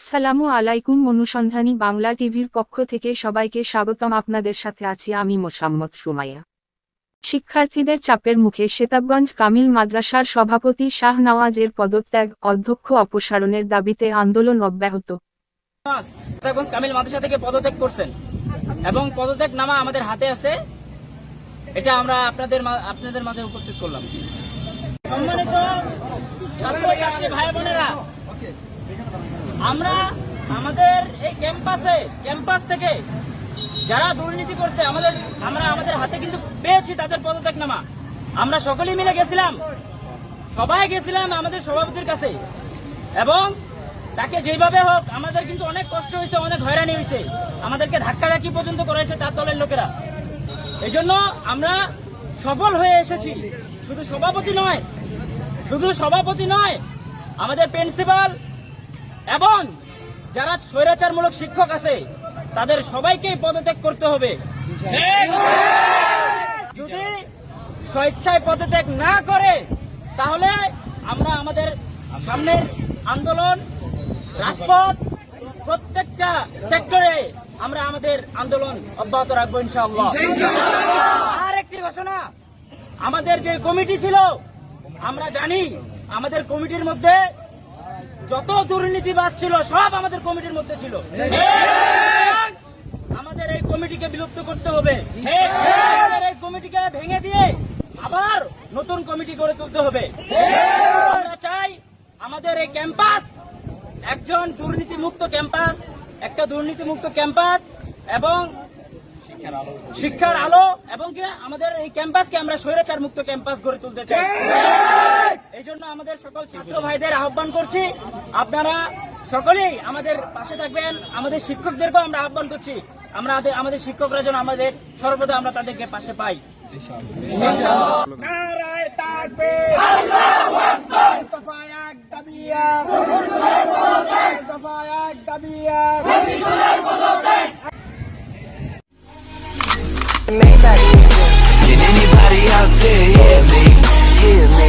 আসসালামু আলাইকুম। অনুসন্ধানী বাংলা টিভির পক্ষ থেকে সবাইকে স্বাগতম। আপনাদের সাথে আছি আমি মোসাম্মদ সুমাইয়া। শিক্ষার্থীদের চাপের মুখে সেতাবগঞ্জ কামিল মাদ্রাসার সভাপতি শাহ নওয়াজের পদত্যাগ, অধ্যক্ষ অপসারণের দাবিতে আন্দোলন অব্যাহত। সেতাবগঞ্জ কামিল মাদ্রাসা থেকে পদত্যাগ করছেন এবং পদত্যাগ নামা আমাদের হাতে আছে, এটা আমরা আপনাদের মাঝে উপস্থিত করলাম। সম্মানিত ছাত্রছাত্রী ভাই বোনেরা, আমরা আমাদের এই ক্যাম্পাস থেকে যারা দুর্নীতি করছে আমরা আমাদের হাতে কিন্তু পেয়েছি তাদের পদত্যাগনামা। আমরা সকলেই মিলে গেছিলাম, সবাই গেছিলাম আমাদের সভাপতির কাছে, এবং তাকে যেভাবে হোক আমাদের কিন্তু অনেক কষ্ট হয়েছে, অনেক হয়রানি হয়েছে, আমাদেরকে ধাক্কাধাক্কি পর্যন্ত করাইছে তার দলের লোকেরা। এই জন্য আমরা সফল হয়ে এসেছি। শুধু সভাপতি নয়, আমাদের প্রিন্সিপাল এবং যারা স্বৈরাচারমূলক শিক্ষক আছে তাদের সবাইকে পদত্যাগ করতে হবে। যদি স্বেচ্ছায় পদত্যাগ না করে তাহলে আমরা আমাদের সামনের আন্দোলন, রাজপথ, প্রত্যেকটা সেক্টরে আমরা আমাদের আন্দোলন অব্যাহত রাখবো ইনশাআল্লাহ। আর একটি ঘোষণা, আমাদের যে কমিটি ছিল, আমরা জানি আমাদের কমিটির মধ্যে যত দুর্নীতিবাজ ছিল সব আমাদের কমিটির মধ্যে ছিল। আমাদের এই কমিটিকে বিলুপ্ত করতে হবে, এই কমিটিকে ভেঙে দিয়ে আবার নতুন কমিটি গড়ে তুলতে হবে। আমরা চাই আমাদের এই ক্যাম্পাস একটা দুর্নীতিমুক্ত ক্যাম্পাস এবং শিক্ষার আলো, এবং আমাদের এই ক্যাম্পাসকে আমরা স্বৈরাচার মুক্ত ক্যাম্পাস গড়ে তুলতে চাই। এই জন্য আমাদের সকল ছাত্র ভাইদের আহ্বান করছি, আপনারা সকলেই আমাদের পাশে থাকবেন। আমাদের শিক্ষকদেরকেও আমরা আহ্বান করছি, আমাদের শিক্ষকরা যেন আমাদের সর্বদা আমরা তাদেরকে পাশে পাই। নারায়ে তাকবীর, আল্লাহু আকবার, দফা এক দাবিয়া, দফা এক দাবিয়া। Can anybody out there hear me? Hear me?